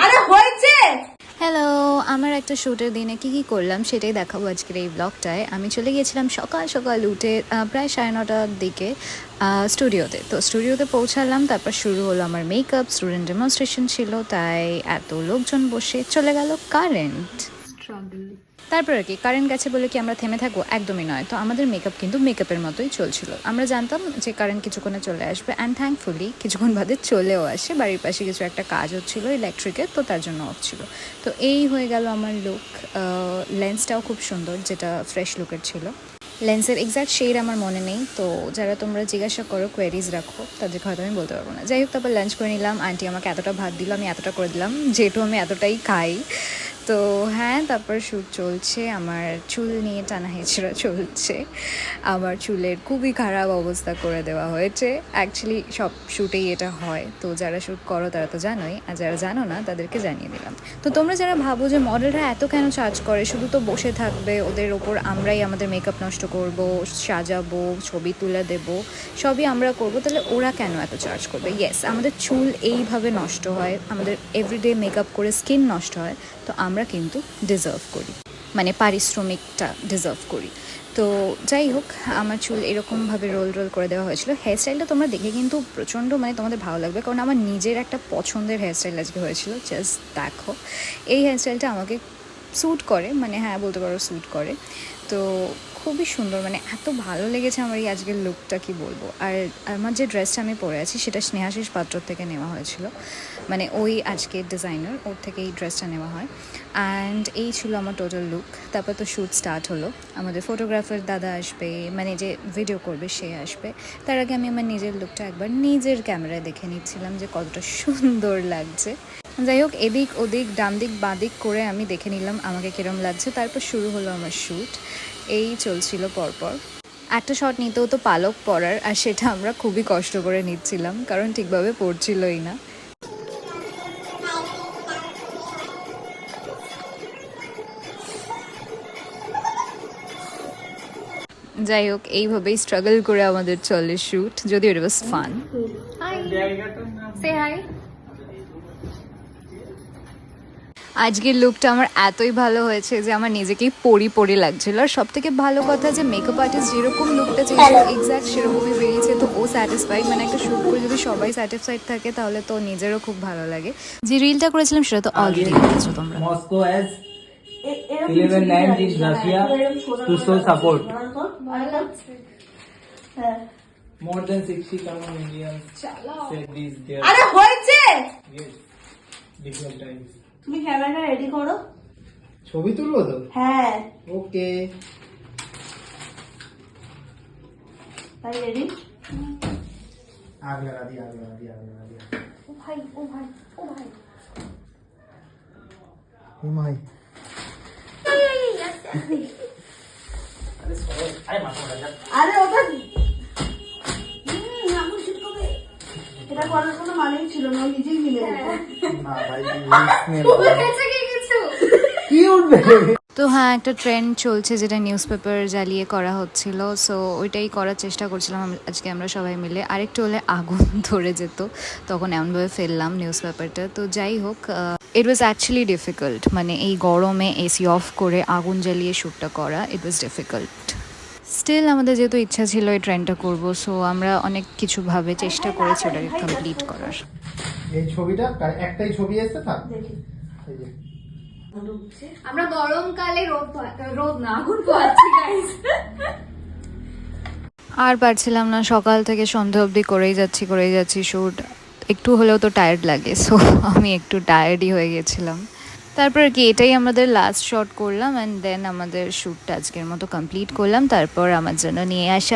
আরে হয়েছে। হ্যালো, আমার একটা শ্যুটের দিনে কি কি করলাম সেটাই দেখাবো আজকের এই ব্লগটায়। আমি চলে গিয়েছিলাম সকাল সকাল উঠে প্রায় 9:30টার দিকে স্টুডিওতে। তো স্টুডিওতে পৌঁছালাম, তারপর শুরু হলো আমার মেকআপ। স্টুডেন্ট ডেমনস্ট্রেশন ছিল, তাই এত লোকজন বসে চলে গেল কারেন্ট। তারপর আর কি কারেন্ট গেছে বলে কি আমরা থেমে থাকবো? একদমই নয়। তো আমাদের মেকআপ কিন্তু মেকআপের মতোই চলছিল। আমরা জানতাম যে কারেন্ট কিছুক্ষণে চলে আসবে, অ্যান্ড থ্যাঙ্কফুলি কিছুক্ষণ বাদে চলেও আসে। বাড়ির পাশে কিছু একটা কাজ হচ্ছিল ইলেকট্রিকের, তো তার জন্য অফ ছিল। তো এই হয়ে গেল আমার লুক। লেন্সটাও খুব সুন্দর, যেটা ফ্রেশ লুকের ছিল। লেন্সের এক্স্যাক্ট শেড আমার মনে নেই, তো যারা তোমরা জিজ্ঞাসা করো, কোয়ারিজ রাখো, তাদেরকে হয়তো আমি বলতে পারবো না। যাই হোক, তারপর লাঞ্চ করে নিলাম। আন্টি আমাকে এতটা ভাত দিল, আমি এতটা করে দিলাম, যেহেতু আমি এতটাই খাই। তো হ্যাঁ, তারপর শ্যুট চলছে। আমার চুল নিয়ে টানা হেঁচড়া চলছে। আমার চুলের খুবই খারাপ অবস্থা করে দেওয়া হয়েছে। অ্যাকচুয়ালি সব শ্যুটেই এটা হয়, তো যারা শ্যুট করো তারা তো জানোই, আর যারা জানো না তাদেরকে জানিয়ে দিলাম। তো তোমরা যারা ভাবো যে মডেলরা এত কেন চার্জ করে, শুধু তো বসে থাকবে, ওদের ওপর আমরাই আমাদের মেকআপ নষ্ট করব, সাজাবো, ছবি তুলে দেবো, সবই আমরা করব, তাহলে ওরা কেন এত চার্জ করবে? ইয়েস, আমাদের চুল এইভাবে নষ্ট হয়, আমাদের এভরিডে মেকআপ করে স্কিন নষ্ট হয়, তো আমরা কিন্তু ডিজার্ভ করি, মানে পারিশ্রমিকটা ডিজার্ভ করি। তো যাই হোক, আমার চুল এরকমভাবে রোল রোল করে দেওয়া হয়েছিল। হেয়ার স্টাইলটা তোমরা দেখে কিন্তু প্রচণ্ড, মানে তোমাদের ভালো লাগবে, কারণ আমার নিজের একটা পছন্দের হেয়ার স্টাইল আজকে হয়েছিল। জাস্ট দেখো, এই হেয়ার স্টাইলটা আমাকে স্যুট করে, মানে হ্যাঁ বলতে পারো স্যুট করে। তো খুবই সুন্দর, মানে এত ভালো লেগেছে আমার এই আজকের লুকটা, কি বলবো। আর আমার যে ড্রেসটা আমি পরে আছি সেটা স্নেহাশিস পাত্রর থেকে নেওয়া হয়েছিল, মানে ওই আজকের ডিজাইনার, ওর থেকে এই ড্রেসটা নেওয়া হয়। অ্যান্ড এই ছিল আমার টোটাল লুক। তারপর তো শ্যুট স্টার্ট হলো। আমাদের ফটোগ্রাফার দাদা আসবে, মানে যে ভিডিও করবে সে আসবে। তার আগে আমি আমার নিজের লুকটা একবার নিজের ক্যামেরায় দেখে নিচ্ছিলাম যে কতটা সুন্দর লাগছে। যাই হোক, এদিক ওদিক ডান দিক বাঁ দিক করে আমি দেখে নিলাম আমাকে কিরম লাগছে। তারপর শুরু হলো আমার শ্যুট। এই চলছিল পরপর। একটা শট নিতেও তো পালক পরার, আর সেটা আমরা খুবই কষ্ট করে নিচ্ছিলাম, কারণ ঠিকভাবে পড়ছিলই না। যাই হোক, এইভাবেই স্ট্রাগল করে আমাদের চলে শ্যুট, যদিও ইট ওয়াজ ফান। সে হাই। আজকের লুকটা আমার এতই ভালো হয়েছে যে আমার নিজেকেই পরি লাগছিল। আর সব থেকে ভালো কথা যে মেকআপ আর্টিস্ট যেরকম লুকটা চেয়েছিল এক্স্যাক্ট সেরকমই বেরিয়েছে। তো ও স্যাটিসফাইড, মানে একটা শ্যুট করে যদি সবাই স্যাটিসফাইড থাকে তাহলে তো নিজেরও খুব ভালো লাগে। যে রিলটা করেছিলাম সেটা তো অলরেডি দেখেছো তোমরা। Moscow as 11 named in Russia to show support. More than 60 common Indians said this there. আরে হয়েছে। Yes, different times. তুমি ক্যামেরাটা রেডি করো। ছবি তুলবো তো? হ্যাঁ। ওকে। তাই রেডি? आग लगा दी, आग लगा दी, आग लगा दी। ও ভাই, ও ভাই, ও ভাই। Oh my. আরে ওটা আমি শুট করবে। এটা করার কোনো মানেই ছিল না, ও নিজেই মিলে যেত। না ভাই, কি উঠবে? তো হ্যাঁ, একটা ট্রেন্ড চলছে যেটা নিউজ পেপার জ্বালিয়ে করা হচ্ছিল। সো ওইটাই করার চেষ্টা করছিলাম আজকে আমরা সবাই মিলে। আরেকটু হলে আগুন ধরে যেত, তখন এমনভাবে ফেললাম নিউজ পেপারটা। তো যাই হোক, ইট ওয়াজ অ্যাকচুয়ালি ডিফিকাল্ট, মানে এই গরমে এসি অফ করে আগুন জ্বালিয়ে শ্যুটটা করা, ইট ওয়াজ ডিফিকাল্ট। স্টিল আমাদের যেহেতু ইচ্ছা ছিল এই ট্রেন্ডটা করবো, সো আমরা অনেক কিছুভাবে চেষ্টা করেছি ওটাকে কমপ্লিট করার। এই ছবিটা একটাই ছবি এসেছে, থাক দেখি। এই যে আমরা গরমকালে রোদ না আগুন পোহাচ্ছি গাইস। আর পারছিলাম না, সকাল থেকে সন্ধ্যা অবধি করেই যাচ্ছি শ্যুট। একটু হলেও তো টায়ার্ড লাগে, সো আমি একটু টায়ার্ডই হয়ে গেছিলাম। তারপর কি এটাই আমাদের লাস্ট শট করলাম, অ্যান্ড দেন আমাদের শ্যুটটা আজকের মতো কমপ্লিট করলাম। তারপর আমার জন্য নিয়ে আসা